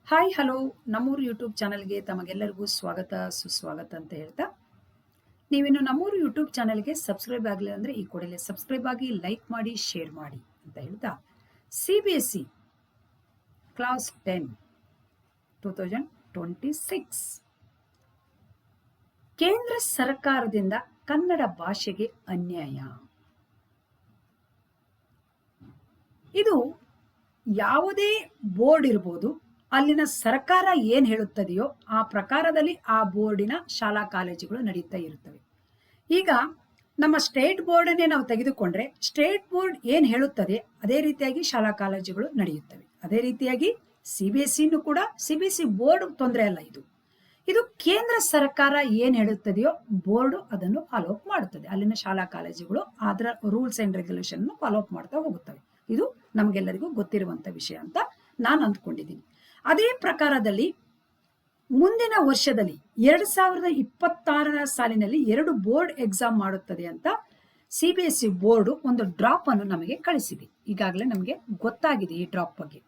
Hi hello ನಮ್ಮೂರು YouTube ಚಾನಲ್ಗೆ ತಮಗೆಲ್ಲರಿಗೂ ಸ್ವಾಗತ ಸುಸ್ವಾಗತ ಅಂತ ಹೇಳ್ತಾ ನೀವಿನ್ನು ನಮ್ಮೂರು ಯೂಟ್ಯೂಬ್ ಚಾನಲ್ಗೆ ಸಬ್ಸ್ಕ್ರೈಬ್ ಆಗಲಿಲ್ಲ ಅಂದರೆ ಈ ಕೂಡಲೇ ಸಬ್ಸ್ಕ್ರೈಬ್ ಆಗಿ ಲೈಕ್ ಮಾಡಿ ಶೇರ್ ಮಾಡಿ ಅಂತ ಹೇಳ್ತಾ CBSE ಕ್ಲಾಸ್ 10 2026 ಕೇಂದ್ರ ಸರ್ಕಾರದಿಂದ ಕನ್ನಡ ಭಾಷೆಗೆ ಅನ್ಯಾಯ. ಇದು ಯಾವುದೇ ಬೋರ್ಡ್ ಇರ್ಬೋದು, ಅಲ್ಲಿನ ಸರ್ಕಾರ ಏನ್ ಹೇಳುತ್ತದೆಯೋ ಆ ಪ್ರಕಾರದಲ್ಲಿ ಆ ಬೋರ್ಡಿನ ಶಾಲಾ ಕಾಲೇಜುಗಳು ನಡೀತಾ ಇರುತ್ತವೆ. ಈಗ ನಮ್ಮ ಸ್ಟೇಟ್ ಬೋರ್ಡನ್ನೇ ನಾವು ತೆಗೆದುಕೊಂಡ್ರೆ ಸ್ಟೇಟ್ ಬೋರ್ಡ್ ಏನ್ ಹೇಳುತ್ತದೆ ಅದೇ ರೀತಿಯಾಗಿ ಶಾಲಾ ಕಾಲೇಜುಗಳು ನಡೆಯುತ್ತವೆ. ಅದೇ ರೀತಿಯಾಗಿ CBSEನೂ ಕೂಡ CBSE ಬೋರ್ಡ್ ತೊಂದರೆ ಅಲ್ಲ. ಇದು ಕೇಂದ್ರ ಸರ್ಕಾರ ಏನ್ ಹೇಳುತ್ತದೆಯೋ ಬೋರ್ಡ್ ಅದನ್ನು ಫಾಲೋ ಅಪ್ ಮಾಡುತ್ತದೆ. ಅಲ್ಲಿನ ಶಾಲಾ ಕಾಲೇಜುಗಳು ಅದರ rules and regulation follow up ಮಾಡ್ತಾ ಹೋಗುತ್ತವೆ. ಇದು ನಮಗೆಲ್ಲರಿಗೂ ಗೊತ್ತಿರುವಂತ ವಿಷಯ ಅಂತ ನಾನು ಅಂದ್ಕೊಂಡಿದ್ದೀನಿ. ಅದೇ ಪ್ರಕಾರದಲ್ಲಿ ಮುಂದಿನ ವರ್ಷದಲ್ಲಿ 2026ರ ಸಾಲಿನಲ್ಲಿ 2 ಬೋರ್ಡ್ ಎಕ್ಸಾಮ್ ಮಾಡುತ್ತದೆ ಅಂತ CBSE ಬೋರ್ಡ್ ಒಂದು ಡ್ರಾಪ್ ಅನ್ನು ನಮಗೆ ಕಳಿಸಿದೆ. ಈಗಾಗಲೇ ನಮಗೆ ಗೊತ್ತಾಗಿದೆ ಈ ಡ್ರಾಪ್ ಬಗ್ಗೆ.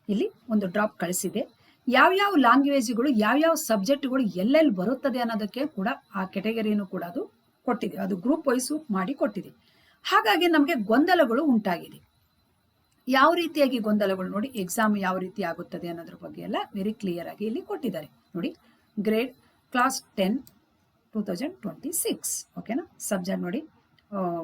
ಇಲ್ಲಿ ಒಂದು ಡ್ರಾಪ್ ಕಳಿಸಿದೆ. ಯಾವ್ಯಾವ ಲ್ಯಾಂಗ್ವೇಜ್ಗಳು ಯಾವ್ಯಾವ ಸಬ್ಜೆಕ್ಟ್ಗಳು ಎಲ್ಲೆಲ್ಲಿ ಬರುತ್ತದೆ ಅನ್ನೋದಕ್ಕೆ ಕೂಡ ಆ ಕೆಟಗರಿಯನ್ನು ಕೂಡ ಅದು ಕೊಟ್ಟಿದೆ. ಅದು ಗ್ರೂಪ್ ವೈಸ್ ಮಾಡಿ ಕೊಟ್ಟಿದೆ. ಹಾಗಾಗಿ ನಮಗೆ ಗೊಂದಲಗಳು ಉಂಟಾಗಿದೆ. ಯಾವ ರೀತಿಯಾಗಿ ಗೊಂದಲಗಳು ನೋಡಿ, ಎಕ್ಸಾಮ್ ಯಾವ ರೀತಿ ಆಗುತ್ತದೆ ಅನ್ನೋದ್ರ ಬಗ್ಗೆ ಎಲ್ಲ ವೆರಿ ಕ್ಲಿಯರ್ ಆಗಿ ಇಲ್ಲಿ ಕೊಟ್ಟಿದ್ದಾರೆ ನೋಡಿ. ಗ್ರೇಡ್ ಕ್ಲಾಸ್ 10 2026 ಓಕೆನಾ. ಸಬ್ಜೆಕ್ಟ್ ನೋಡಿ,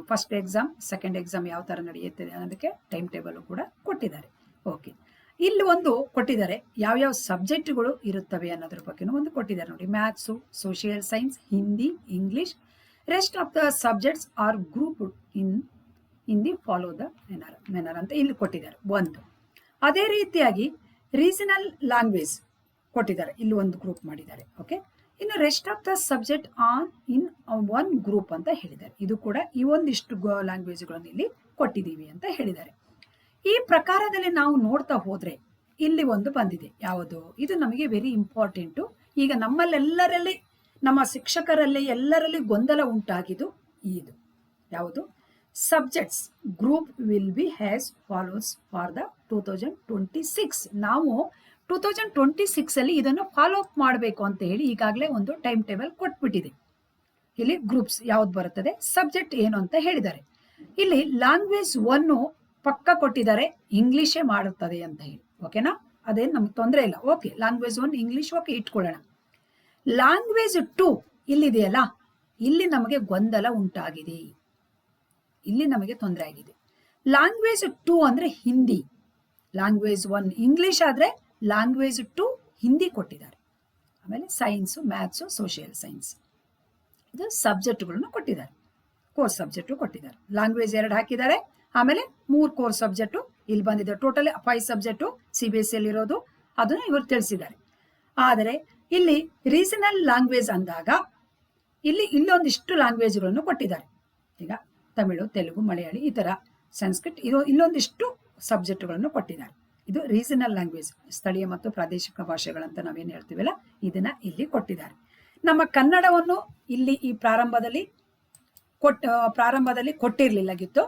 ಫಸ್ಟ್ ಎಕ್ಸಾಮ್ ಸೆಕೆಂಡ್ ಎಕ್ಸಾಮ್ ಯಾವ ತರ ನಡೆಯುತ್ತದೆ ಅನ್ನೋದಕ್ಕೆ ಟೈಮ್ ಟೇಬಲ್ ಕೂಡ ಕೊಟ್ಟಿದ್ದಾರೆ. ಓಕೆ, ಇಲ್ಲಿ ಒಂದು ಕೊಟ್ಟಿದ್ದಾರೆ ಯಾವ್ಯಾವ ಸಬ್ಜೆಕ್ಟ್ಗಳು ಇರುತ್ತವೆ ಅನ್ನೋದ್ರ ಬಗ್ಗೆ ಒಂದು ಕೊಟ್ಟಿದ್ದಾರೆ ನೋಡಿ. Maths, social science, Hindi, English. Rest of the subjects are group in the follow the manner ಅಂತ ಇಲ್ಲಿ ಕೊಟ್ಟಿದ್ದಾರೆ ಒಂದು. ಅದೇ ರೀತಿಯಾಗಿ ರೀಜನಲ್ ಲ್ಯಾಂಗ್ವೇಜ್ ಕೊಟ್ಟಿದ್ದಾರೆ, ಇಲ್ಲಿ ಒಂದು ಗ್ರೂಪ್ ಮಾಡಿದ್ದಾರೆ. ಓಕೆ, ಇನ್ನು rest of the subject on in one group ಅಂತ ಹೇಳಿದ್ದಾರೆ. ಇದು ಕೂಡ ಈ ಒಂದಿಷ್ಟು ಲ್ಯಾಂಗ್ವೇಜ್ಗಳನ್ನು ಇಲ್ಲಿ ಕೊಟ್ಟಿದ್ದೀವಿ ಅಂತ ಹೇಳಿದ್ದಾರೆ. ಈ ಪ್ರಕಾರದಲ್ಲಿ ನಾವು ನೋಡ್ತಾ ಹೋದ್ರೆ ಇಲ್ಲಿ ಒಂದು ಬಂದಿದೆ. ಯಾವುದು ಇದು ನಮಗೆ ವೆರಿ ಇಂಪಾರ್ಟೆಂಟು. ಈಗ ನಮ್ಮಲ್ಲೆಲ್ಲರಲ್ಲಿ ನಮ್ಮ ಶಿಕ್ಷಕರಲ್ಲಿ ಎಲ್ಲರಲ್ಲಿ ಗೊಂದಲ ಉಂಟಾಗಿದ್ದು ಇದು ಯಾವುದು, subjects group will be has follows for the 2026. ನಾವು 2026 ಅಲ್ಲಿ ಇದನ್ನು ಫಾಲೋ ಅಪ್ ಮಾಡಬೇಕು ಅಂತ ಹೇಳಿ ಈಗಾಗಲೇ ಒಂದು ಟೈಮ್ ಟೇಬಲ್ ಕೊಟ್ಬಿಟ್ಟಿದೆ. ಇಲ್ಲಿ ಗ್ರೂಪ್ಸ್ ಯಾವ್ದು ಬರುತ್ತದೆ, ಸಬ್ಜೆಕ್ಟ್ ಏನು ಅಂತ ಹೇಳಿದ್ದಾರೆ. ಇಲ್ಲಿ ಲ್ಯಾಂಗ್ವೇಜ್ 1 ಪಕ್ಕ ಕೊಟ್ಟಿದ್ದಾರೆ, ಇಂಗ್ಲಿಷೇ ಮಾಡುತ್ತದೆ ಅಂತ ಹೇಳಿ. ಓಕೆನಾ, ಅದೇನು ನಮ್ಗೆ ತೊಂದರೆ ಇಲ್ಲ. ಓಕೆ, ಲ್ಯಾಂಗ್ವೇಜ್ 1 ಇಂಗ್ಲಿಷ್ ಓಕೆ ಇಟ್ಕೊಳ್ಳೋಣ. ಲ್ಯಾಂಗ್ವೇಜ್ 2 ಇಲ್ಲಿದೆಯಲ್ಲ, ಇಲ್ಲಿ ನಮಗೆ ಗೊಂದಲ ಉಂಟಾಗಿದೆ, ಇಲ್ಲಿ ನಮಗೆ ತೊಂದರೆ ಆಗಿದೆ. ಲ್ಯಾಂಗ್ವೇಜ್ 2 ಅಂದ್ರೆ ಹಿಂದಿ, ಲ್ಯಾಂಗ್ವೇಜ್ 1 ಇಂಗ್ಲಿಷ್ ಆದ್ರೆ ಲ್ಯಾಂಗ್ವೇಜ್ 2 ಹಿಂದಿ ಕೊಟ್ಟಿದ್ದಾರೆ. ಆಮೇಲೆ ಸೈನ್ಸು, ಮ್ಯಾಥ್ಸು, ಸೋಷಿಯಲ್ ಸೈನ್ಸ್ ಇದು ಸಬ್ಜೆಕ್ಟ್ಗಳನ್ನು ಕೊಟ್ಟಿದ್ದಾರೆ. ಕೋರ್ಸ್ ಸಬ್ಜೆಕ್ಟ್ ಕೊಟ್ಟಿದ್ದಾರೆ. ಲ್ಯಾಂಗ್ವೇಜ್ 2 ಹಾಕಿದ್ದಾರೆ. ಆಮೇಲೆ 3 ಕೋರ್ಸ್ ಸಬ್ಜೆಕ್ಟು ಇಲ್ಲಿ ಬಂದಿದೆ. ಟೋಟಲಿ 5 ಸಬ್ಜೆಕ್ಟು CBSE ಅಲ್ಲಿ ಇರೋದು, ಅದನ್ನು ಇವರು ತಿಳಿಸಿದ್ದಾರೆ. ಆದರೆ ಇಲ್ಲಿ ರೀಜನಲ್ ಲ್ಯಾಂಗ್ವೇಜ್ ಅಂದಾಗ ಇಲ್ಲೊಂದಿಷ್ಟು ಲ್ಯಾಂಗ್ವೇಜ್ಗಳನ್ನು ಕೊಟ್ಟಿದ್ದಾರೆ. ಈಗ ತಮಿಳು, ತೆಲುಗು, ಮಲಯಾಳಿ, ಈ ತರ ಸಂಸ್ಕೃತ್, ಇಲ್ಲೊಂದಿಷ್ಟು ಸಬ್ಜೆಕ್ಟ್ಗಳನ್ನು ಕೊಟ್ಟಿದ್ದಾರೆ. ಇದು ರೀಜನಲ್ ಲ್ಯಾಂಗ್ವೇಜ್, ಸ್ಥಳೀಯ ಮತ್ತು ಪ್ರಾದೇಶಿಕ ಭಾಷೆಗಳಂತ ನಾವೇನು ಹೇಳ್ತೀವಲ್ಲ, ಇದನ್ನ ಇಲ್ಲಿ ಕೊಟ್ಟಿದ್ದಾರೆ. ನಮ್ಮ ಕನ್ನಡವನ್ನು ಇಲ್ಲಿ ಈ ಪ್ರಾರಂಭದಲ್ಲಿ ಕೊಟ್ಟಿರ್ಲಿಲ್ಲಾಗಿತ್ತು.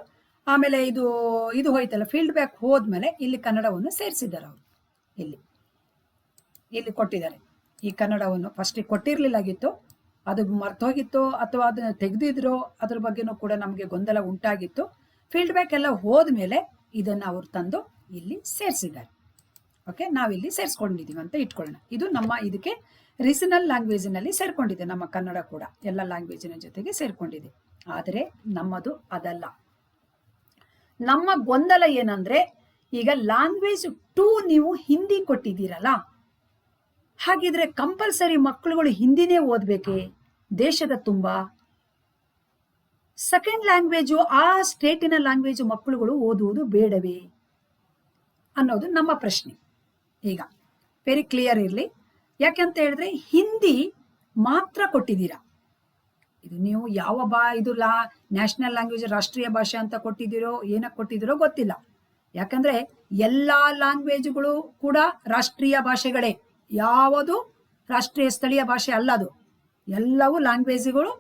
ಆಮೇಲೆ ಇದು ಹೋಯ್ತಲ್ಲ, ಫೀಲ್ಡ್ ಬ್ಯಾಕ್ ಹೋದ್ಮೇಲೆ ಇಲ್ಲಿ ಕನ್ನಡವನ್ನು ಸೇರಿಸಿದ್ದಾರೆ ಅವರು. ಇಲ್ಲಿ ಕೊಟ್ಟಿದ್ದಾರೆ. ಈ ಕನ್ನಡವನ್ನು ಫಸ್ಟ್ ಕೊಟ್ಟಿರ್ಲಿಲ್ಲಾಗಿತ್ತು, ಅದು ಮರ್ತೋಗಿತ್ತು ಅಥವಾ ಅದನ್ನ ತೆಗೆದಿದ್ರು, ಅದ್ರ ಬಗ್ಗೆನೂ ಕೂಡ ನಮಗೆ ಗೊಂದಲ ಉಂಟಾಗಿತ್ತು. ಫೀಲ್ಡ್ ಬ್ಯಾಕ್ ಎಲ್ಲ ಹೋದ್ಮೇಲೆ ಇದನ್ನ ಅವ್ರು ತಂದು ಇಲ್ಲಿ ಸೇರಿಸಿದ್ದಾರೆ. ಓಕೆ, ನಾವಿಲ್ಲಿ ಸೇರಿಸ್ಕೊಂಡಿದೀವಿ ಅಂತ ಇಟ್ಕೊಳ್ಳೋಣ. ಇದು ನಮ್ಮ ಇದಕ್ಕೆ ರೀಜನಲ್ ಲ್ಯಾಂಗ್ವೇಜಿನಲ್ಲಿ ಸೇರ್ಕೊಂಡಿದೆ. ನಮ್ಮ ಕನ್ನಡ ಕೂಡ ಎಲ್ಲ ಲ್ಯಾಂಗ್ವೇಜಿನ ಜೊತೆಗೆ ಸೇರ್ಕೊಂಡಿದೆ. ಆದರೆ ನಮ್ಮದು ಅದಲ್ಲ. ನಮ್ಮ ಗೊಂದಲ ಏನಂದ್ರೆ, ಈಗ ಲ್ಯಾಂಗ್ವೇಜ್ 2 ನೀವು ಹಿಂದಿ ಕೊಟ್ಟಿದ್ದೀರಲ್ಲ, ಹಾಗಿದ್ರೆ ಕಂಪಲ್ಸರಿ ಮಕ್ಕಳುಗಳು ಹಿಂದಿನೇ ಓದ್ಬೇಕೆ ದೇಶದ ತುಂಬಾ? ಸೆಕೆಂಡ್ ಲ್ಯಾಂಗ್ವೇಜು ಆ ಸ್ಟೇಟಿನ ಲ್ಯಾಂಗ್ವೇಜು ಮಕ್ಕಳುಗಳು ಓದುವುದು ಬೇಡವೇ ಅನ್ನೋದು ನಮ್ಮ ಪ್ರಶ್ನೆ. ಈಗ ವೆರಿ ಕ್ಲಿಯರ್ ಇರಲಿ. ಯಾಕೆಂತ ಹೇಳಿದ್ರೆ ಹಿಂದಿ ಮಾತ್ರ ಕೊಟ್ಟಿದ್ದೀರಾ. ಇದು ನೀವು ಯಾವ ಇದು ನ್ಯಾಷನಲ್ ಲ್ಯಾಂಗ್ವೇಜ್, ರಾಷ್ಟ್ರೀಯ ಭಾಷೆ ಅಂತ ಕೊಟ್ಟಿದ್ದೀರೋ ಏನಕ್ಕೆ ಕೊಟ್ಟಿದ್ದೀರೋ ಗೊತ್ತಿಲ್ಲ. ಯಾಕಂದ್ರೆ ಎಲ್ಲಾ ಲ್ಯಾಂಗ್ವೇಜ್ಗಳು ಕೂಡ ರಾಷ್ಟ್ರೀಯ ಭಾಷೆಗಳೇ, ಯಾವುದು ರಾಷ್ಟ್ರೀಯ ಸ್ಥಳೀಯ ಭಾಷೆ ಅಲ್ಲ. ಅದು ಎಲ್ಲವೂ ಲ್ಯಾಂಗ್ವೇಜ್ಗಳು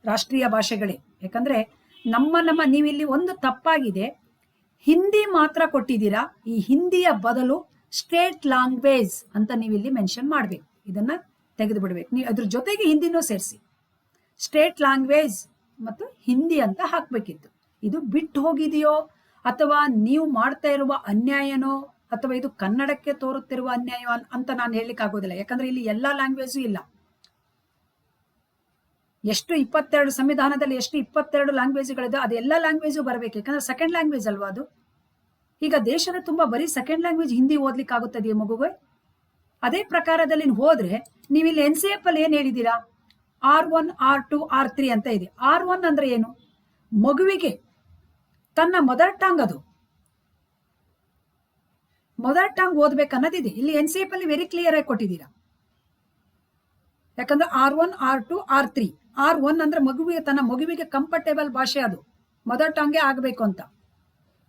ರಾಷ್ಟ್ರೀಯ ಭಾಷೆಗಳೇ. ಯಾಕಂದ್ರೆ ನೀವಿಲ್ಲಿ ಒಂದು ತಪ್ಪಾಗಿದೆ, ಹಿಂದಿ ಮಾತ್ರ ಕೊಟ್ಟಿದ್ದೀರಾ. ಈ ಹಿಂದಿಯ ಬದಲು ಸ್ಟೇಟ್ ಲ್ಯಾಂಗ್ವೇಜ್ ಅಂತ ನೀವು ಇಲ್ಲಿ ಮೆನ್ಷನ್ ಮಾಡಬೇಕು. ಇದನ್ನ ತೆಗೆದು ಬಿಡ್ಬೇಕು. ನೀವು ಅದ್ರ ಜೊತೆಗೆ ಹಿಂದಿನೂ ಸೇರಿಸಿ. ಸ್ಟೇಟ್ ಲ್ಯಾಂಗ್ವೇಜ್ ಮತ್ತು ಹಿಂದಿ ಅಂತ ಹಾಕ್ಬೇಕಿತ್ತು. ಇದು ಬಿಟ್ಟು ಹೋಗಿದೆಯೋ ಅಥವಾ ನೀವು ಮಾಡ್ತಾ ಇರುವ ಅನ್ಯಾಯನೋ ಅಥವಾ ಇದು ಕನ್ನಡಕ್ಕೆ ತೋರುತ್ತಿರುವ ಅನ್ಯಾಯ ಅಂತ ನಾನು ಹೇಳಲಿಕ್ಕೆ ಆಗೋದಿಲ್ಲ. ಯಾಕಂದ್ರೆ ಇಲ್ಲಿ ಎಲ್ಲಾ ಲ್ಯಾಂಗ್ವೇಜು ಇಲ್ಲ. ಎಷ್ಟು 22 ಸಂವಿಧಾನದಲ್ಲಿ ಎಷ್ಟು 22 ಲ್ಯಾಂಗ್ವೇಜ್ಗಳಿದೆ, ಅದೆಲ್ಲ ಲ್ಯಾಂಗ್ವೇಜು ಬರಬೇಕು. ಯಾಕಂದ್ರೆ ಸೆಕೆಂಡ್ ಲ್ಯಾಂಗ್ವೇಜ್ ಅಲ್ವಾ ಅದು. ಈಗ ದೇಶದ ತುಂಬಾ ಬರೀ ಸೆಕೆಂಡ್ ಲ್ಯಾಂಗ್ವೇಜ್ ಹಿಂದಿ ಓದ್ಲಿಕ್ಕೆ ಆಗುತ್ತದೆಯೇ ಮಗುಗೆ? ಅದೇ ಪ್ರಕಾರದಲ್ಲಿ ಹೋದ್ರೆ ನೀವು ಇಲ್ಲಿ NCF ಅಲ್ಲಿ ಏನ್ ಹೇಳಿದೀರಾ? R1, R2, R3 ಅಂತ ಇದೆ. R1 ಅಂದ್ರೆ ಏನು? ಮಗುವಿಗೆ ತನ್ನ ಮದರ್ ಟಂಗ್, ಅದು ಮದರ್ ಟಂಗ್ ಓದ್ಬೇಕನ್ನೋದಿದೆ. ಇಲ್ಲಿ NCF ಅಲ್ಲಿ ವೆರಿ ಕ್ಲಿಯರ್ ಆಗಿ ಕೊಟ್ಟಿದ್ದೀರಾ. ಯಾಕಂದ್ರೆ R1, R2, R3. R1 ಅಂದ್ರೆ ಮಗುವಿಗೆ ತನ್ನ ಮಗುವಿಗೆ ಕಂಫರ್ಟೇಬಲ್ ಭಾಷೆ, ಅದು ಮದರ್ ಟಂಗೆ ಆಗ್ಬೇಕು ಅಂತ.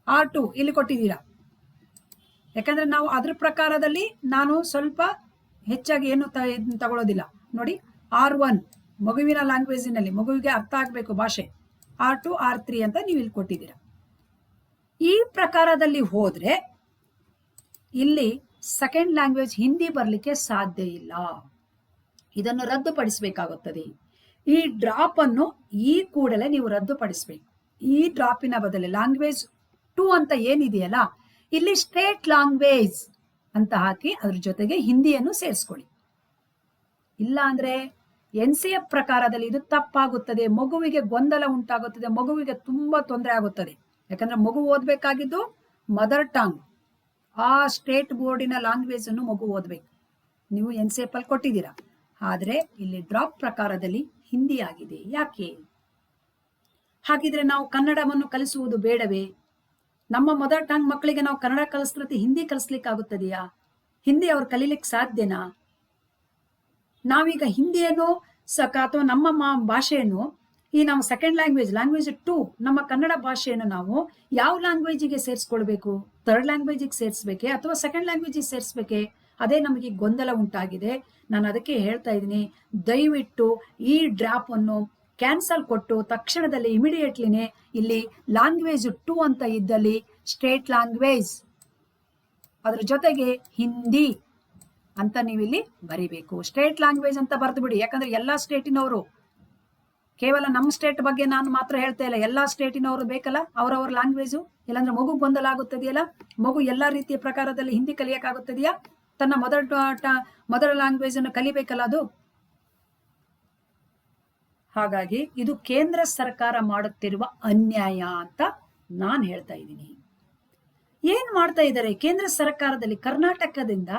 R2 ಇಲ್ಲಿ ಕೊಟ್ಟಿದ್ದೀರಾ. ಯಾಕಂದ್ರೆ ನಾವು ಅದ್ರ ಪ್ರಕಾರದಲ್ಲಿ ನಾನು ಸ್ವಲ್ಪ ಹೆಚ್ಚಾಗಿ ಏನು ತಗೊಳ್ಳೋದಿಲ್ಲ. ನೋಡಿ, R1 ಮಗುವಿನ ಲ್ಯಾಂಗ್ವೇಜಿನಲ್ಲಿ ಮಗುವಿಗೆ ಅರ್ಥ ಆಗ್ಬೇಕು ಭಾಷೆ, R2, R3 ಅಂತ ನೀವು ಇಲ್ಲಿ ಕೊಟ್ಟಿದ್ದೀರಾ. ಈ ಪ್ರಕಾರದಲ್ಲಿ ಹೋದ್ರೆ ಇಲ್ಲಿ ಸೆಕೆಂಡ್ ಲ್ಯಾಂಗ್ವೇಜ್ ಹಿಂದಿ ಬರ್ಲಿಕ್ಕೆ ಸಾಧ್ಯ ಇಲ್ಲ. ಇದನ್ನು ರದ್ದುಪಡಿಸಬೇಕಾಗುತ್ತದೆ. ಈ ಡ್ರಾಪ್ ಅನ್ನು ಈ ಕೂಡಲೇ ನೀವು ರದ್ದುಪಡಿಸಬೇಕು. ಈ ಡ್ರಾಪಿನ ಬದಲು ಲ್ಯಾಂಗ್ವೇಜ್ 2 ಅಂತ ಏನಿದೆಯಲ್ಲ, ಇಲ್ಲಿ ಸ್ಟೇಟ್ ಲ್ಯಾಂಗ್ವೇಜ್ ಅಂತ ಹಾಕಿ ಅದ್ರ ಜೊತೆಗೆ ಹಿಂದಿಯನ್ನು ಸೇರಿಸ್ಕೊಳ್ಳಿ. ಇಲ್ಲ ಅಂದ್ರೆ NCF ಪ್ರಕಾರದಲ್ಲಿ ಇದು ತಪ್ಪಾಗುತ್ತದೆ. ಮಗುವಿಗೆ ಗೊಂದಲ ಉಂಟಾಗುತ್ತದೆ, ಮಗುವಿಗೆ ತುಂಬಾ ತೊಂದರೆ ಆಗುತ್ತದೆ. ಯಾಕಂದ್ರೆ ಮಗು ಓದ್ಬೇಕಾಗಿದ್ದು ಮದರ್ ಟಂಗ್, ಆ ಸ್ಟೇಟ್ ಬೋರ್ಡಿನ ಲ್ಯಾಂಗ್ವೇಜ್ ಅನ್ನು ಮಗು ಓದ್ಬೇಕು. ನೀವು NCF ಅಲ್ಲಿ ಕೊಟ್ಟಿದ್ದೀರಾ, ಆದ್ರೆ ಇಲ್ಲಿ ಡ್ರಾಪ್ ಪ್ರಕಾರದಲ್ಲಿ ಹಿಂದಿ ಆಗಿದೆ. ಯಾಕೆ? ಹಾಗಿದ್ರೆ ನಾವು ಕನ್ನಡವನ್ನು ಕಲಿಸುವುದು ಬೇಡವೇ? ನಮ್ಮ ಮದರ್ ಟಂಗ್ ಮಕ್ಕಳಿಗೆ ನಾವು ಕನ್ನಡ ಕಲಿಸ್ಲಿಕ್ಕೆ ಹಿಂದಿ ಕಲಿಸ್ಲಿಕ್ಕೆ ಆಗುತ್ತದೆಯಾ? ಹಿಂದಿ ಅವ್ರು ಕಲೀಲಿಕ್ಕೆ ಸಾಧ್ಯನಾ? ನಾವೀಗ ಹಿಂದಿಯನ್ನು ಅಥವಾ ನಮ್ಮ ಭಾಷೆಯನ್ನು ಈ ನಾವು ಸೆಕೆಂಡ್ ಲ್ಯಾಂಗ್ವೇಜ್ 2 ನಮ್ಮ ಕನ್ನಡ ಭಾಷೆಯನ್ನು ನಾವು ಯಾವ ಲ್ಯಾಂಗ್ವೇಜಿಗೆ ಸೇರಿಸ್ಕೊಳ್ಬೇಕು? ಥರ್ಡ್ ಲ್ಯಾಂಗ್ವೇಜಿಗೆ ಸೇರಿಸ್ಬೇಕೆ ಅಥವಾ ಸೆಕೆಂಡ್ ಲ್ಯಾಂಗ್ವೇಜಿಗೆ ಸೇರಿಸ್ಬೇಕೆ? ಅದೇ ನಮಗೆ ಗೊಂದಲ ಉಂಟಾಗಿದೆ. ನಾನು ಅದಕ್ಕೆ ಹೇಳ್ತಾ ಇದ್ದೀನಿ, ದಯವಿಟ್ಟು ಈ ಡ್ರಾಪ್ ಅನ್ನು ಕ್ಯಾನ್ಸಲ್ ಕೊಟ್ಟು ತಕ್ಷಣದಲ್ಲಿ ಇಮಿಡಿಯೇಟ್ಲಿನೇ ಇಲ್ಲಿ ಲ್ಯಾಂಗ್ವೇಜ್ 2 ಅಂತ ಇದ್ದಲ್ಲಿ ಸ್ಟೇಟ್ ಲ್ಯಾಂಗ್ವೇಜ್ ಅದ್ರ ಜೊತೆಗೆ ಹಿಂದಿ ಅಂತ ನೀವಿಲ್ಲಿ ಬರಿಬೇಕು. ಸ್ಟೇಟ್ ಲ್ಯಾಂಗ್ವೇಜ್ ಅಂತ ಬರೆದು ಬಿಡಿ. ಯಾಕಂದ್ರೆ ಎಲ್ಲಾ ಸ್ಟೇಟಿನವರು, ಕೇವಲ ನಮ್ಮ ಸ್ಟೇಟ್ ಬಗ್ಗೆ ನಾನು ಮಾತ್ರ ಹೇಳ್ತಾ ಇಲ್ಲ, ಎಲ್ಲಾ ಸ್ಟೇಟಿನವರು ಬೇಕಲ್ಲ ಅವರವರ ಲ್ಯಾಂಗ್ವೇಜು. ಇಲ್ಲಾಂದ್ರೆ ಮಗು ಗೊಂದಲ ಆಗುತ್ತದೆಯಲ್ಲ. ಮಗು ಎಲ್ಲಾ ರೀತಿಯ ಪ್ರಕಾರದಲ್ಲಿ ಹಿಂದಿ ಕಲಿಯಕ್ಕಾಗುತ್ತದೆಯಾ? ತನ್ನ ಮೊದಲ ಲ್ಯಾಂಗ್ವೇಜ್ ಅನ್ನು ಕಲಿಬೇಕಲ್ಲ ಅದು. ಹಾಗಾಗಿ ಇದು ಕೇಂದ್ರ ಸರ್ಕಾರ ಮಾಡುತ್ತಿರುವ ಅನ್ಯಾಯ ಅಂತ ನಾನು ಹೇಳ್ತಾ ಇದ್ದೀನಿ. ಏನ್ ಮಾಡ್ತಾ ಇದ್ದಾರೆ ಕೇಂದ್ರ ಸರ್ಕಾರದಲ್ಲಿ? ಕರ್ನಾಟಕದಿಂದ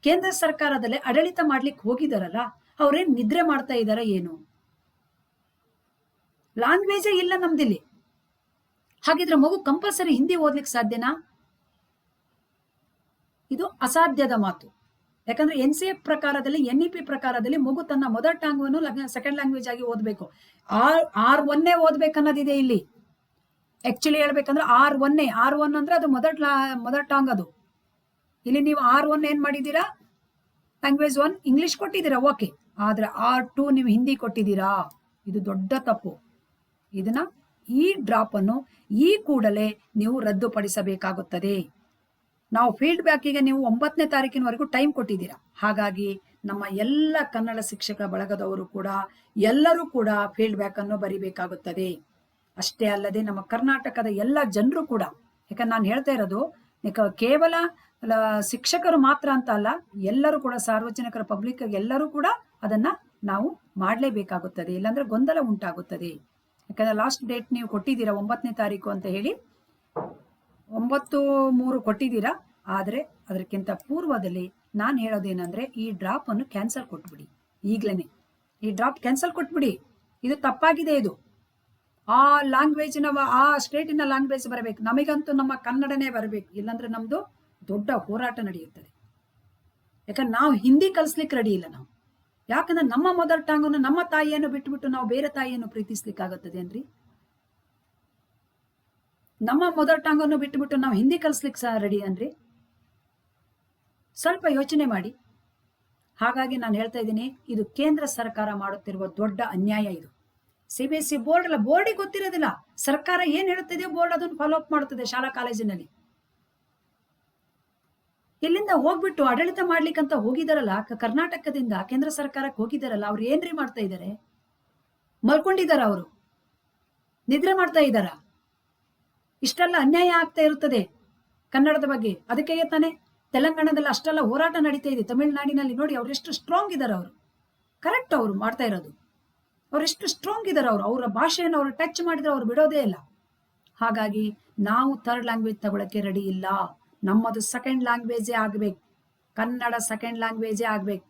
ಕೇಂದ್ರ ಸರ್ಕಾರದಲ್ಲಿ ಆಡಳಿತ ಮಾಡ್ಲಿಕ್ಕೆ ಹೋಗಿದಾರಲ್ಲ, ಅವ್ರೇನ್ ನಿದ್ರೆ ಮಾಡ್ತಾ ಇದಾರ ಏನು? ಲ್ಯಾಂಗ್ವೇಜೇ ಇಲ್ಲ ನಮ್ದಿಲ್ಲಿ. ಹಾಗಿದ್ರೆ ಮಗು ಕಂಪಲ್ಸರಿ ಹಿಂದಿ ಓದ್ಲಿಕ್ಕೆ ಸಾಧ್ಯನಾ? ಇದು ಅಸಾಧ್ಯದ ಮಾತು. ಯಾಕಂದ್ರೆ NCF ಪ್ರಕಾರದಲ್ಲಿ, NEP ಪ್ರಕಾರದಲ್ಲಿ ಮಗು ತನ್ನ ಮದರ್ ಟಂಗ್ ಅನ್ನು ಸೆಕೆಂಡ್ ಲ್ಯಾಂಗ್ವೇಜ್ ಆಗಿ ಓದ್ಬೇಕು. R1 ಓದ್ಬೇಕನ್ನೋದಿದೆ ಇಲ್ಲಿ. ಆಕ್ಚುಲಿ ಹೇಳ್ಬೇಕಂದ್ರೆ R1 ಅಂದ್ರೆ ಅದು ಮದರ್ ಟಂಗ್ ಅದು. ಇಲ್ಲಿ ನೀವು R1 ಏನ್ ಮಾಡಿದೀರಾ? ಲ್ಯಾಂಗ್ವೇಜ್ 1 ಇಂಗ್ಲಿಷ್ ಕೊಟ್ಟಿದ್ದೀರಾ, ಓಕೆ. ಆದ್ರೆ R2 ನೀವು ಹಿಂದಿ ಕೊಟ್ಟಿದ್ದೀರಾ. ಇದು ದೊಡ್ಡ ತಪ್ಪು. ಇದನ್ನ ಈ ಡ್ರಾಪ್ ಅನ್ನು ಈ ಕೂಡಲೇ ನೀವು ರದ್ದುಪಡಿಸಬೇಕಾಗುತ್ತದೆ. ನಾವು ಫೀಲ್ಡ್ ಬ್ಯಾಕಿಗೆ ನೀವು 9ನೇ ತಾರೀಕಿನವರೆಗೂ ಟೈಮ್ ಕೊಟ್ಟಿದ್ದೀರಾ. ಹಾಗಾಗಿ ನಮ್ಮ ಎಲ್ಲ ಕನ್ನಡ ಶಿಕ್ಷಕ ಬಳಗದವರು ಕೂಡ ಎಲ್ಲರೂ ಕೂಡ ಫೀಲ್ಡ್ ಬ್ಯಾಕ್ ಅನ್ನು ಬರಿಬೇಕಾಗುತ್ತದೆ. ಅಷ್ಟೇ ಅಲ್ಲದೆ ನಮ್ಮ ಕರ್ನಾಟಕದ ಎಲ್ಲ ಜನರು ಕೂಡ, ಯಾಕಂದ್ರೆ ನಾನು ಹೇಳ್ತಾ ಇರೋದು ಕೇವಲ ಶಿಕ್ಷಕರು ಮಾತ್ರ ಅಂತ ಅಲ್ಲ, ಎಲ್ಲರೂ ಕೂಡ ಸಾರ್ವಜನಿಕರ ಪಬ್ಲಿಕ್ ಎಲ್ಲರೂ ಕೂಡ ಅದನ್ನ ನಾವು ಮಾಡಲೇಬೇಕಾಗುತ್ತದೆ. ಇಲ್ಲಾಂದ್ರೆ ಗೊಂದಲ ಉಂಟಾಗುತ್ತದೆ. ಯಾಕಂದ್ರೆ ಲಾಸ್ಟ್ ಡೇಟ್ ನೀವು ಕೊಟ್ಟಿದ್ದೀರಾ 9ನೇ ತಾರೀಕು ಅಂತ ಹೇಳಿ, 9/3 ಕೊಟ್ಟಿದ್ದೀರಾ. ಆದ್ರೆ ಅದಕ್ಕಿಂತ ಪೂರ್ವದಲ್ಲಿ ನಾನು ಹೇಳೋದೇನಂದ್ರೆ ಈ ಡ್ರಾಪ್ ಅನ್ನು ಕ್ಯಾನ್ಸಲ್ ಕೊಟ್ಬಿಡಿ. ಈಗ್ಲೇನೆ ಈ ಡ್ರಾಪ್ ಕ್ಯಾನ್ಸಲ್ ಕೊಟ್ಬಿಡಿ. ಇದು ತಪ್ಪಾಗಿದೆ. ಇದು ಆ ಲ್ಯಾಂಗ್ವೇಜಿನ ಆ ಸ್ಟೇಟಿನ ಲ್ಯಾಂಗ್ವೇಜ್ ಬರಬೇಕು. ನಮಗಂತೂ ನಮ್ಮ ಕನ್ನಡನೇ ಬರಬೇಕು. ಇಲ್ಲಾಂದ್ರೆ ನಮ್ದು ದೊಡ್ಡ ಹೋರಾಟ ನಡೆಯುತ್ತದೆ. ಯಾಕಂದ್ರೆ ನಾವು ಹಿಂದಿ ಕಲಿಸ್ಲಿಕ್ಕೆ ರೆಡಿ ಇಲ್ಲ ನಾವು. ಯಾಕಂದ್ರೆ ನಮ್ಮ ಮದರ್ ಟಂಗ್ ಅನ್ನು, ನಮ್ಮ ತಾಯಿಯನ್ನು ಬಿಟ್ಟುಬಿಟ್ಟು ನಾವು ಬೇರೆ ತಾಯಿಯನ್ನು ಪ್ರೀತಿಸ್ಲಿಕ್ಕಾಗುತ್ತದೆ ಅನ್ರಿ? ನಮ್ಮ ಮದರ್ ಟಂಗ್ ಅನ್ನು ಬಿಟ್ಟುಬಿಟ್ಟು ನಾವು ಹಿಂದಿ ಕಲಿಸ್ಲಿಕ್ಕೆ ಸಹ ರೆಡಿ ಅನ್ರಿ? ಸ್ವಲ್ಪ ಯೋಚನೆ ಮಾಡಿ. ಹಾಗಾಗಿ ನಾನು ಹೇಳ್ತಾ ಇದ್ದೀನಿ, ಇದು ಕೇಂದ್ರ ಸರ್ಕಾರ ಮಾಡುತ್ತಿರುವ ದೊಡ್ಡ ಅನ್ಯಾಯ. ಇದು CBSE ಬೋರ್ಡ್ ಅಲ್ಲ, ಬೋರ್ಡಿಗೆ ಗೊತ್ತಿರೋದಿಲ್ಲ. ಸರ್ಕಾರ ಏನ್ ಹೇಳುತ್ತಿದೆ ಬೋರ್ಡ್ ಅದನ್ನು ಫಾಲೋ ಅಪ್ ಮಾಡುತ್ತದೆ ಶಾಲಾ ಕಾಲೇಜಿನಲ್ಲಿ. ಇಲ್ಲಿಂದ ಹೋಗ್ಬಿಟ್ಟು ಆಡಳಿತ ಮಾಡ್ಲಿಕ್ಕಂತ ಹೋಗಿದಾರಲ್ಲ, ಕರ್ನಾಟಕದಿಂದ ಕೇಂದ್ರ ಸರ್ಕಾರಕ್ಕೆ ಹೋಗಿದಾರಲ್ಲ, ಅವ್ರು ಏನ್ರಿ ಮಾಡ್ತಾ ಇದ್ದಾರೆ? ಮಲ್ಕೊಂಡಿದಾರ ಅವರು? ನಿದ್ರೆ ಮಾಡ್ತಾ ಇದ್ದಾರ? ಇಷ್ಟೆಲ್ಲ ಅನ್ಯಾಯ ಆಗ್ತಾ ಇರುತ್ತದೆ ಕನ್ನಡದ ಬಗ್ಗೆ. ಅದಕ್ಕೆ ತಾನೆ ತೆಲಂಗಾಣದಲ್ಲಿ ಅಷ್ಟೆಲ್ಲ ಹೋರಾಟ ನಡೀತಾ ಇದೆ. ತಮಿಳುನಾಡಿನಲ್ಲಿ ನೋಡಿ ಅವರೆಷ್ಟು ಸ್ಟ್ರಾಂಗ್ ಇದ್ದಾರೆ. ಅವರು ಕರೆಕ್ಟ್ ಅವರು ಮಾಡ್ತಾ ಇರೋದು. ಅವರೆಷ್ಟು ಸ್ಟ್ರಾಂಗ್ ಇದ್ದಾರೆ. ಅವರ ಭಾಷೆಯನ್ನು ಅವರು ಟಚ್ ಮಾಡಿದ್ರೆ ಅವ್ರು ಬಿಡೋದೇ ಇಲ್ಲ. ಹಾಗಾಗಿ ನಾವು ಥರ್ಡ್ ಲ್ಯಾಂಗ್ವೇಜ್ ತಗೊಳಕ್ಕೆ ರೆಡಿ ಇಲ್ಲ. ನಮ್ಮದು ಸೆಕೆಂಡ್ ಲ್ಯಾಂಗ್ವೇಜೇ ಆಗ್ಬೇಕು. ಕನ್ನಡ ಸೆಕೆಂಡ್ ಲ್ಯಾಂಗ್ವೇಜೇ ಆಗ್ಬೇಕು.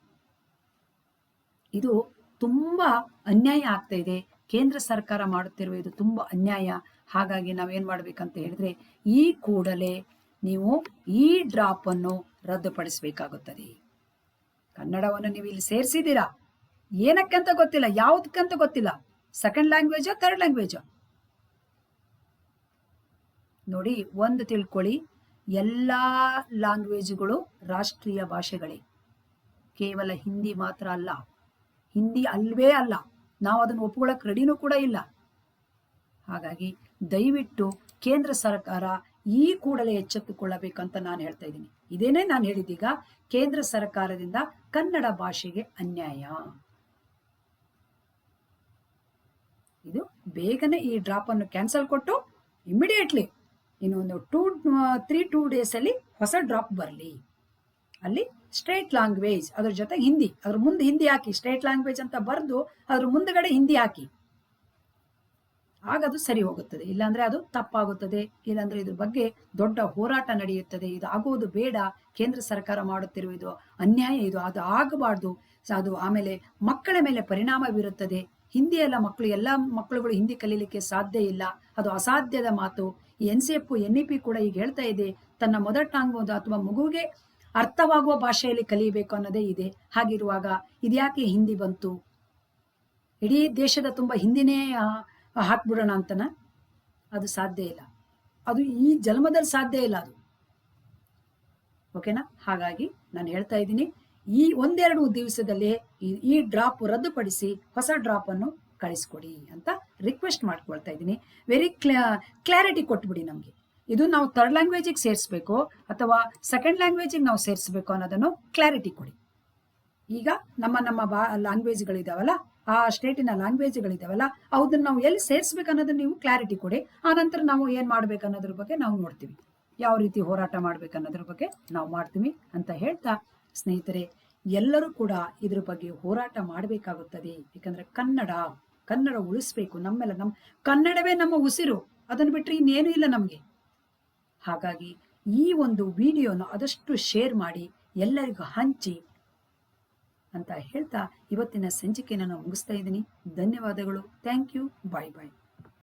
ಇದು ತುಂಬಾ ಅನ್ಯಾಯ ಆಗ್ತಾ ಇದೆ. ಕೇಂದ್ರ ಸರ್ಕಾರ ಮಾಡುತ್ತಿರುವ ಇದು ತುಂಬಾ ಅನ್ಯಾಯ. ಹಾಗಾಗಿ ನಾವೇನ್ ಮಾಡ್ಬೇಕಂತ ಹೇಳಿದ್ರೆ, ಈ ಕೂಡಲೇ ನೀವು ಈ ಡ್ರಾಪ್ ಅನ್ನು ರದ್ದುಪಡಿಸಬೇಕಾಗುತ್ತದೆ. ಕನ್ನಡವನ್ನು ನೀವು ಇಲ್ಲಿ ಸೇರಿಸಿದ್ದೀರಾ, ಏನಕ್ಕಂತ ಗೊತ್ತಿಲ್ಲ, ಯಾವುದಕ್ಕಂತ ಗೊತ್ತಿಲ್ಲ. ಸೆಕೆಂಡ್ ಲ್ಯಾಂಗ್ವೇಜ್, ಥರ್ಡ್ ಲ್ಯಾಂಗ್ವೇಜ್ ನೋಡಿ. ಒಂದು ತಿಳ್ಕೊಳ್ಳಿ, ಎಲ್ಲಾ ಲ್ಯಾಂಗ್ವೇಜ್ಗಳು ರಾಷ್ಟ್ರೀಯ ಭಾಷೆಗಳೇ. ಕೇವಲ ಹಿಂದಿ ಮಾತ್ರ ಅಲ್ಲ. ಹಿಂದಿ ಅಲ್ವೇ ಅಲ್ಲ. ನಾವು ಅದನ್ನು ಒಪ್ಕೊಳ್ಳಕ್ ರೆಡಿನೂ ಕೂಡ ಇಲ್ಲ. ಹಾಗಾಗಿ ದಯವಿಟ್ಟು ಕೇಂದ್ರ ಸರ್ಕಾರ ಈ ಕೂಡಲೇ ಎಚ್ಚೆತ್ತುಕೊಳ್ಳಬೇಕಂತ ನಾನು ಹೇಳ್ತಾ ಇದ್ದೀನಿ. ಇದೇನೇ ನಾನು ಹೇಳಿದ್ದೀಗ, ಕೇಂದ್ರ ಸರ್ಕಾರದಿಂದ ಕನ್ನಡ ಭಾಷೆಗೆ ಅನ್ಯಾಯ. ಇದು ಬೇಗನೆ ಈ ಡ್ರಾಪ್ ಅನ್ನು ಕ್ಯಾನ್ಸಲ್ ಕೊಟ್ಟು ಇಮಿಡಿಯೇಟ್ಲಿ ಇನ್ನು ಒಂದು 2 ಡೇಸ್ ಅಲ್ಲಿ ಹೊಸ ಡ್ರಾಪ್ ಬರಲಿ. ಅಲ್ಲಿ ಸ್ಟೇಟ್ ಲ್ಯಾಂಗ್ವೇಜ್ ಅದ್ರ ಜೊತೆ ಹಿಂದಿ, ಅದ್ರ ಮುಂದೆ ಹಿಂದಿ ಹಾಕಿ, ಸ್ಟೇಟ್ ಲ್ಯಾಂಗ್ವೇಜ್ ಅಂತ ಬರೆದು ಅದ್ರ ಮುಂದಗಡೆ ಹಿಂದಿ ಹಾಕಿ. ಆಗದು ಸರಿ ಹೋಗುತ್ತದೆ. ಇಲ್ಲಾಂದ್ರೆ ಅದು ತಪ್ಪಾಗುತ್ತದೆ. ಇಲ್ಲಾಂದ್ರೆ ಇದ್ರ ಬಗ್ಗೆ ದೊಡ್ಡ ಹೋರಾಟ ನಡೆಯುತ್ತದೆ. ಇದು ಆಗೋದು ಬೇಡ. ಕೇಂದ್ರ ಸರ್ಕಾರ ಮಾಡುತ್ತಿರುವ ಇದು ಅನ್ಯಾಯ. ಇದು ಆಗಬಾರ್ದು. ಅದು ಆಮೇಲೆ ಮಕ್ಕಳ ಮೇಲೆ ಪರಿಣಾಮ ಬೀರುತ್ತದೆ. ಹಿಂದಿ ಎಲ್ಲ ಮಕ್ಕಳುಗಳು ಹಿಂದಿ ಕಲೀಲಿಕ್ಕೆ ಸಾಧ್ಯ ಇಲ್ಲ. ಅದು ಅಸಾಧ್ಯದ ಮಾತು. NCF NEP ಕೂಡ ಈಗ ಹೇಳ್ತಾ ಇದೆ, ತನ್ನ ಮದರ್ ಟಾಂಗ್ ಅಥವಾ ಮಗುವಿಗೆ ಅರ್ಥವಾಗುವ ಭಾಷೆಯಲ್ಲಿ ಕಲಿಯಬೇಕು ಅನ್ನೋದೇ ಇದೆ. ಹಾಗಿರುವಾಗ ಇದ್ಯಾಕೆ ಹಿಂದಿ ಬಂತು? ಇಡೀ ದೇಶದ ತುಂಬಾ ಹಿಂದಿನೇ ಹಾಕ್ಬಿಡೋಣ ಅಂತನ? ಅದು ಸಾಧ್ಯ ಇಲ್ಲ. ಅದು ಈ ಜನ್ಮದಲ್ಲಿ ಸಾಧ್ಯ ಇಲ್ಲ ಅದು. ಓಕೆನಾ? ಹಾಗಾಗಿ ನಾನು ಹೇಳ್ತಾ ಇದ್ದೀನಿ, ಈ 1-2 ದಿವಸದಲ್ಲಿ ಈ ಡ್ರಾಪ್ ರದ್ದುಪಡಿಸಿ ಹೊಸ ಡ್ರಾಪ್ ಅನ್ನು ಕಳಿಸ್ಕೊಡಿ ಅಂತ ರಿಕ್ವೆಸ್ಟ್ ಮಾಡ್ಕೊಳ್ತಾ ಇದ್ದೀನಿ. ವೆರಿ ಕ್ಲಾರಿಟಿ ಕೊಟ್ಬಿಡಿ ನಮ್ಗೆ. ಇದು ನಾವು ಥರ್ಡ್ ಲ್ಯಾಂಗ್ವೇಜಿಗೆ ಸೇರಿಸ್ಬೇಕು ಅಥವಾ ಸೆಕೆಂಡ್ ಲ್ಯಾಂಗ್ವೇಜಿಗೆ ನಾವು ಸೇರಿಸ್ಬೇಕು ಅನ್ನೋದನ್ನು ಕ್ಲಾರಿಟಿ ಕೊಡಿ. ಈಗ ನಮ್ಮ ಲ್ಯಾಂಗ್ವೇಜ್ಗಳಿದಾವಲ್ಲ, ಆ ಸ್ಟೇಟಿನ ಲ್ಯಾಂಗ್ವೇಜ್ಗಳಿದಾವಲ್ಲ, ಅದನ್ನ ನಾವು ಎಲ್ಲಿ ಸೇರಿಸ್ಬೇಕು ಅನ್ನೋದನ್ನ ನೀವು ಕ್ಲಾರಿಟಿ ಕೊಡಿ. ಆ ನಂತರ ನಾವು ಏನ್ ಮಾಡ್ಬೇಕು ಅನ್ನೋದ್ರ ಬಗ್ಗೆ ನಾವು ನೋಡ್ತೀವಿ. ಯಾವ ರೀತಿ ಹೋರಾಟ ಮಾಡ್ಬೇಕು ಅನ್ನೋದ್ರ ಬಗ್ಗೆ ನಾವು ಮಾಡ್ತೀವಿ ಅಂತ ಹೇಳ್ತಾ, ಸ್ನೇಹಿತರೆ, ಎಲ್ಲರೂ ಕೂಡ ಇದ್ರ ಬಗ್ಗೆ ಹೋರಾಟ ಮಾಡಬೇಕಾಗುತ್ತದೆ. ಯಾಕಂದ್ರೆ ಕನ್ನಡ ಉಳಿಸ್ಬೇಕು. ನಮ್ಮ ಕನ್ನಡವೇ ನಮ್ಮ ಉಸಿರು. ಅದನ್ನು ಬಿಟ್ಟರೆ ಇನ್ನೇನು ಇಲ್ಲ ನಮ್ಗೆ. ಹಾಗಾಗಿ ಈ ಒಂದು ವಿಡಿಯೋನ ಆದಷ್ಟು ಶೇರ್ ಮಾಡಿ, ಎಲ್ಲರಿಗೂ ಹಂಚಿ ಅಂತ ಹೇಳ್ತಾ ಇವತ್ತಿನ ಸಂಚಿಕೆಯನ್ನು ನಾನು ಮುಗಿಸ್ತಾ ಇದ್ದೀನಿ. ಧನ್ಯವಾದಗಳು. Thank you. Bye bye.